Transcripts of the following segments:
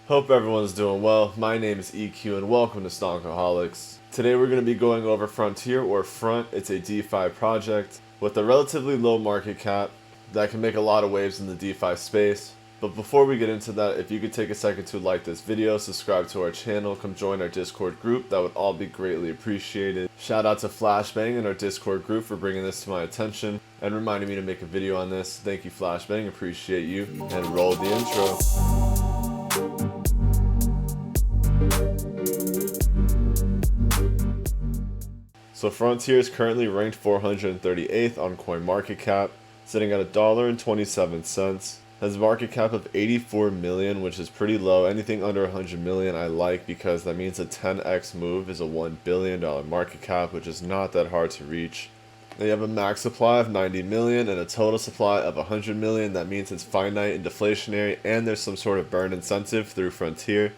Hope everyone's doing well. My name is EQ and welcome to Stockaholics. Today we're going to be going over Frontier or Front. It's a DeFi project with a relatively low market cap that can make a lot of waves in the DeFi space. But before we get into that, if you could take a second to like this video, subscribe to our channel, come join our Discord group, that would all be greatly appreciated. Shout out to Flashbang and our Discord group for bringing this to my attention and reminding me to make a video on this. Thank you, Flashbang, appreciate you, and roll the intro. So Frontier is currently ranked 438th on CoinMarketCap, sitting at $1.27. Has a market cap of 84 million, which is pretty low. Anything under 100 million I like, because that means a 10x move is a $1 billion market cap, which is not that hard to reach. They have a max supply of 90 million and a total supply of 100 million. That means it's finite and deflationary, and there's some sort of burn incentive through Frontier.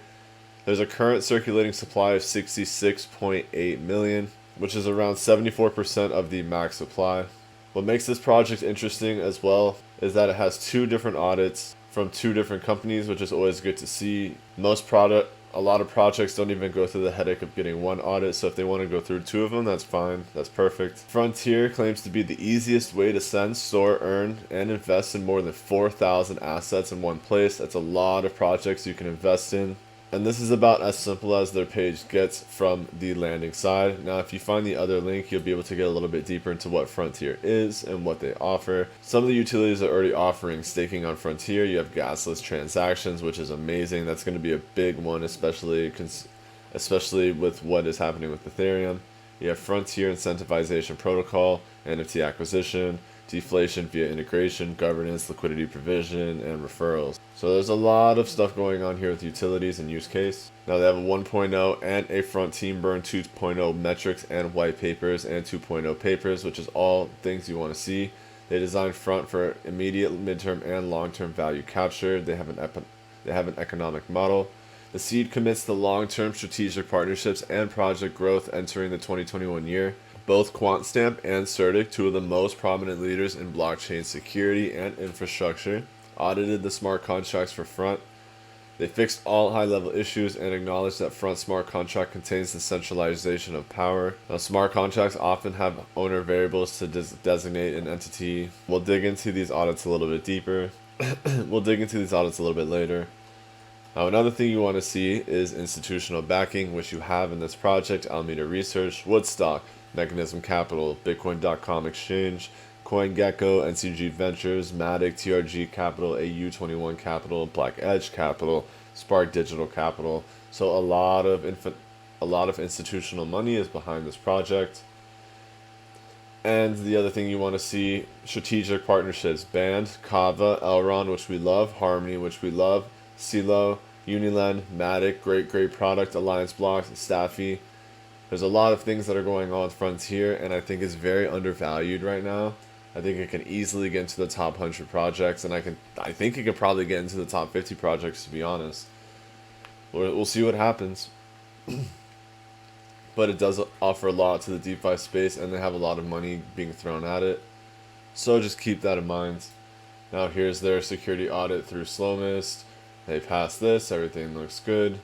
There's a current circulating supply of 66.8 million, which is around 74% of the max supply. What makes this project interesting as well is that it has two different audits from two different companies, which is always good to see. A lot of projects don't even go through the headache of getting one audit, so if they want to go through two of them, that's fine, that's perfect. Frontier claims to be the easiest way to send, store, earn, and invest in more than 4,000 assets in one place. That's a lot of projects you can invest in. And this is about as simple as their page gets from the landing side. Now, if you find the other link, you'll be able to get a little bit deeper into what Frontier is and what they offer. Some of the utilities are already offering staking on Frontier. You have gasless transactions, which is amazing. That's going to be a big one, especially with what is happening with Ethereum. You have Frontier Incentivization Protocol, NFT acquisition, deflation via integration, governance, liquidity provision, and referrals. So there's a lot of stuff going on here with utilities and use case. Now they have a 1.0 and a front team burn 2.0 metrics and white papers and 2.0 papers, which is all things you want to see. They designed front for immediate, midterm, and long-term value capture. They have an economic model. The seed commits to long-term strategic partnerships and project growth entering the 2021 year. Both QuantStamp and CertiK, two of the most prominent leaders in blockchain security and infrastructure, audited the smart contracts for Front. They fixed all high-level issues and acknowledged that Front smart contract contains the centralization of power. Now, smart contracts often have owner variables to designate an entity. We'll dig into these audits a little bit deeper. We'll dig into these audits a little bit later. Now, another thing you want to see is institutional backing, which you have in this project: Alameda Research, Woodstock, Mechanism Capital, Bitcoin.com Exchange, CoinGecko, NGC Ventures, Matic, TRG Capital, AU21 Capital, Black Edge Capital, Spark Digital Capital. So a lot of institutional money is behind this project. And the other thing you want to see: strategic partnerships: Band, Kava, Elron, which we love, Harmony, which we love, CeeLo, Unilend, Matic, great product, Alliance Blocks, Staffy. There's a lot of things that are going on with Frontier, and I think it's very undervalued right now. I think it can easily get into the top 100 projects, and I think it could probably get into the top 50 projects, to be honest. We'll see what happens. But it does offer a lot to the DeFi space, and they have a lot of money being thrown at it. So just keep that in mind. Now here's their security audit through Slowmist. They passed this, everything looks good.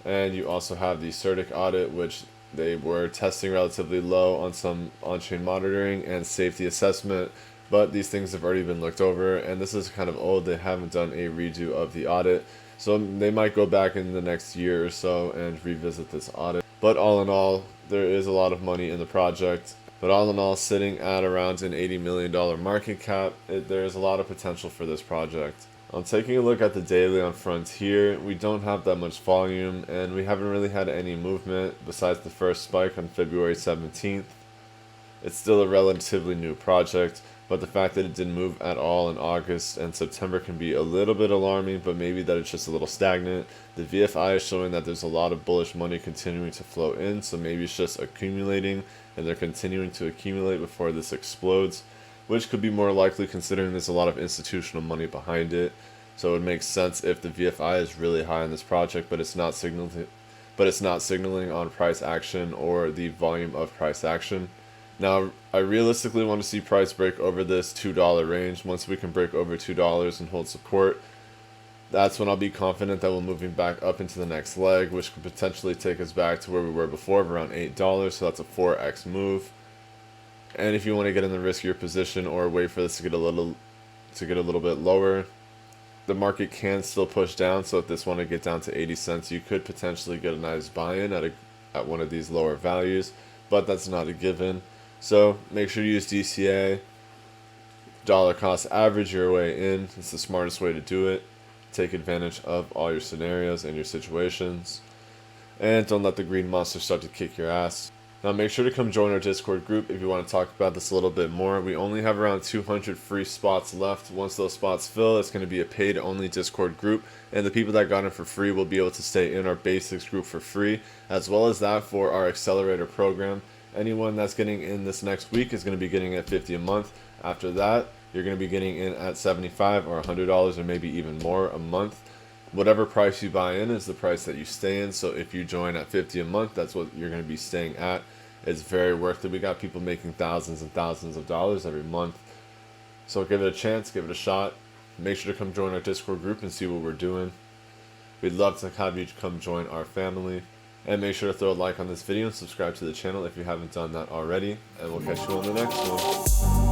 And you also have the CertiK audit, which they were testing relatively low on some on-chain monitoring and safety assessment, but these things have already been looked over, and this is kind of old. They haven't done a redo of the audit, so they might go back in the next year or so and revisit this audit. But all in all, there is a lot of money in the project. But all in all, sitting at around an $80 million market cap, there is a lot of potential for this project. I'm taking a look at the daily on Frontier. We don't have that much volume, and we haven't really had any movement besides the first spike on February 17th. It's still a relatively new project, but the fact that it didn't move at all in August and September can be a little bit alarming, but maybe that it's just a little stagnant. The VFI is showing that there's a lot of bullish money continuing to flow in, so maybe it's just accumulating, and they're continuing to accumulate before this explodes, which could be more likely considering there's a lot of institutional money behind it. So it makes sense if the VFI is really high on this project, but it's not signaling on price action or the volume of price action. Now, I realistically want to see price break over this $2 range. Once we can break over $2 and hold support, that's when I'll be confident that we're moving back up into the next leg, which could potentially take us back to where we were before of around $8. So that's a 4x move. And if you want to get in the riskier position or wait for this to get a little bit lower, the market can still push down. So if this want to get down to 80 cents, you could potentially get a nice buy-in at one of these lower values, but that's not a given. So make sure you use DCA, dollar cost average your way in. It's the smartest way to do it. Take advantage of all your scenarios and your situations, and don't let the green monster start to kick your ass. Now make sure to come join our Discord group if you want to talk about this a little bit more. We only have around 200 free spots left. Once those spots fill, it's going to be a paid only Discord group, and the people that got in for free will be able to stay in our basics group for free, as well as that for our accelerator program. Anyone that's getting in this next week is going to be getting at $50 a month. After that, you're going to be getting in at $75 or $100 or maybe even more a month. Whatever price you buy in is the price that you stay in. So if you join at $50 a month, that's what you're going to be staying at. It's very worth it. We got people making thousands and thousands of dollars every month. So give it a chance, give it a shot. Make sure to come join our Discord group and see what we're doing. We'd love to have you come join our family. And make sure to throw a like on this video and subscribe to the channel if you haven't done that already. And we'll catch you on the next one.